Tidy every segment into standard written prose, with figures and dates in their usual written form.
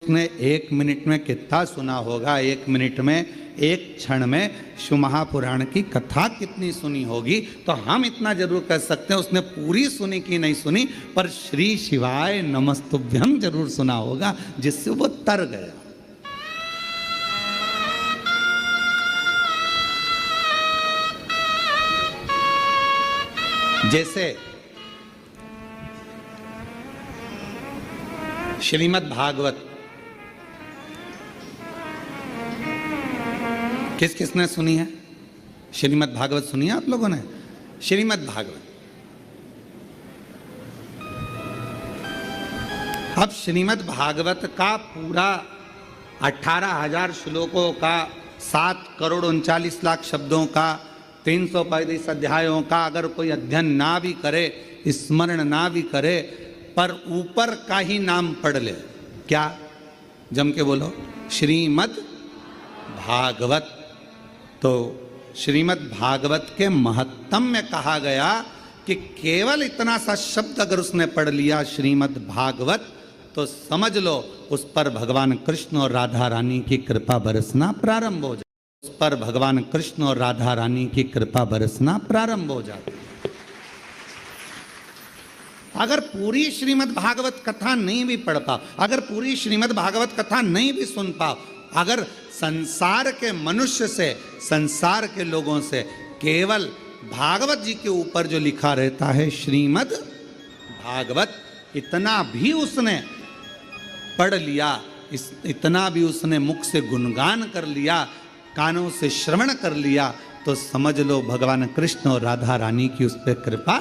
उसने 1 मिनट में कितना सुना होगा, 1 मिनट में, एक क्षण में शिव महापुराण की कथा कितनी सुनी होगी। तो हम इतना जरूर कह सकते हैं उसने पूरी सुनी कि नहीं सुनी, पर श्री शिवाय नमस्तुभ्यम जरूर सुना होगा, जिससे वो तर गया। जैसे श्रीमद् भागवत किस किसने सुनी है? श्रीमद् भागवत सुनी है आप लोगों ने? श्रीमद् भागवत, अब श्रीमद् भागवत का पूरा 18,000 श्लोकों का, 7,39,00,000 शब्दों का, 335 अध्यायों का अगर कोई अध्ययन ना भी करे, स्मरण ना भी करे, पर ऊपर का ही नाम पढ़ ले, क्या? जम के बोलो, श्रीमद् भागवत। तो श्रीमद् भागवत के महत्तम में कहा गया कि केवल इतना सा शब्द अगर उसने पढ़ लिया श्रीमद् भागवत, तो समझ लो उस पर भगवान कृष्ण और राधा रानी की कृपा बरसना प्रारंभ हो जाए। उस पर भगवान कृष्ण और राधा रानी की कृपा बरसना प्रारंभ हो जाती। अगर पूरी श्रीमद् भागवत कथा नहीं भी पढ़ पाओ, अगर पूरी श्रीमद् भागवत कथा नहीं भी सुन पाओ, अगर संसार के मनुष्य से, संसार के लोगों से केवल भागवत जी के ऊपर जो लिखा रहता है श्रीमद् भागवत, इतना भी उसने पढ़ लिया, इतना भी उसने मुख से गुणगान कर लिया, कानों से श्रवण कर लिया, तो समझ लो भगवान कृष्ण और राधा रानी की उस पर कृपा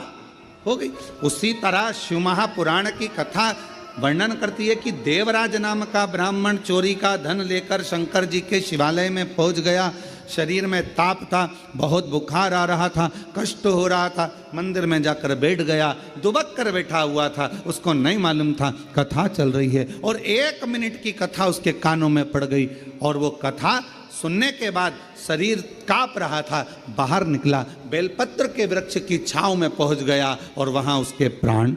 हो गई। उसी तरह शिव महापुराण की कथा वर्णन करती है कि देवराज नाम का ब्राह्मण चोरी का धन लेकर शंकर जी के शिवालय में पहुंच गया। शरीर में ताप था, बहुत बुखार आ रहा था, कष्ट हो रहा था, मंदिर में जाकर बैठ गया, दुबक कर बैठा हुआ था, उसको नहीं मालूम था कथा चल रही है, और 1 मिनट की कथा उसके कानों में पड़ गई, और वो कथा सुनने के बाद शरीर कांप रहा था, बाहर निकला, बेलपत्र के वृक्ष की छांव में पहुंच गया, और वहां उसके प्राण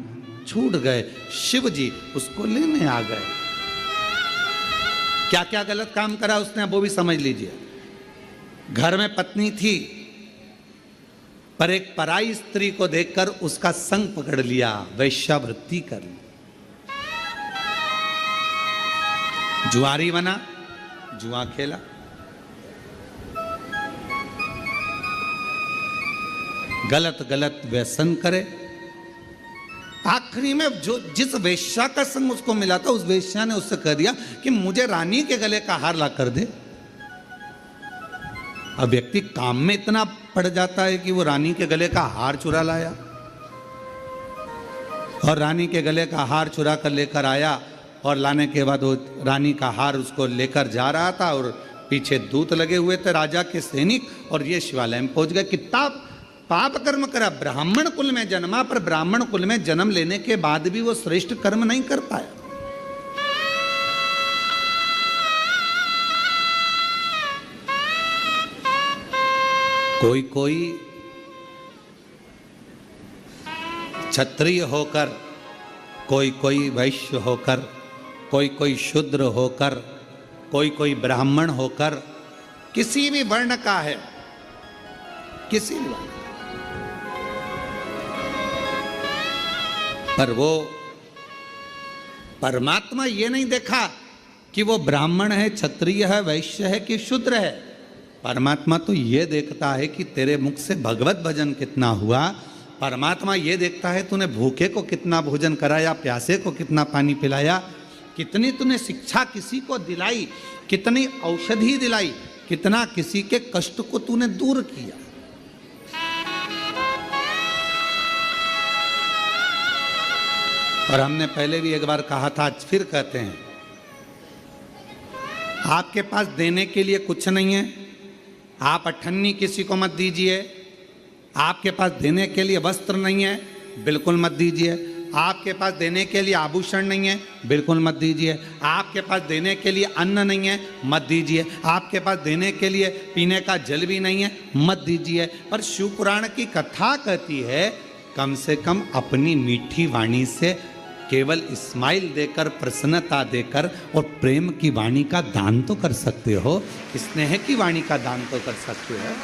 छूट गए। शिव जी उसको लेने आ गए। क्या क्या गलत काम करा उसने, वो भी समझ लीजिए। घर में पत्नी थी, पर एक पराई स्त्री को देखकर उसका संग पकड़ लिया, वैश्यावृत्ति कर ली। जुआरी बना, जुआ खेला, गलत गलत व्यसन करे। आखिरी में जो जिस वेश्या का संग उसको मिला था, उस वेश्या ने उससे कह दिया कि मुझे रानी के गले का हार ला कर दे। अब व्यक्ति काम में इतना पड़ जाता है कि वो रानी के गले का हार चुरा लाया, और रानी के गले का हार चुरा कर लेकर आया, और लाने के बाद वो रानी का हार उसको लेकर जा रहा था, और पीछे दूत लगे हुए थे राजा के सैनिक, और ये शिवालय में पहुंच गए। कितना पाप कर्म करा, ब्राह्मण कुल में जन्मा, पर ब्राह्मण कुल में जन्म लेने के बाद भी वो श्रेष्ठ कर्म नहीं कर पाया। कोई कोई क्षत्रिय होकर, कोई कोई वैश्य होकर, कोई कोई शूद्र होकर, कोई कोई ब्राह्मण होकर, किसी भी वर्ण का है, किसी भी वर्ण, पर वो परमात्मा ये नहीं देखा कि वो ब्राह्मण है, क्षत्रिय है, वैश्य है कि शूद्र है। परमात्मा तो ये देखता है कि तेरे मुख से भगवत भजन कितना हुआ। परमात्मा ये देखता है तूने भूखे को कितना भोजन कराया, प्यासे को कितना पानी पिलाया, कितनी तूने शिक्षा किसी को दिलाई, कितनी औषधि दिलाई, कितना किसी के कष्ट को तूने दूर किया। और हमने पहले भी एक बार कहा था, आज फिर कहते हैं, आपके पास देने के लिए कुछ नहीं है, आप अठन्नी किसी को मत दीजिए। आपके पास देने के लिए वस्त्र नहीं है, बिल्कुल मत दीजिए। आपके पास देने के लिए आभूषण नहीं है, बिल्कुल मत दीजिए। आपके पास देने के लिए अन्न नहीं है, मत दीजिए। आपके पास देने के लिए पीने का जल भी नहीं है, मत दीजिए। पर शिव पुराण की कथा कहती है, कम से कम अपनी मीठी वाणी से केवल स्माइल देकर, प्रसन्नता देकर और प्रेम की वाणी का दान तो कर सकते हो, स्नेह की वाणी का दान तो कर सकते हो।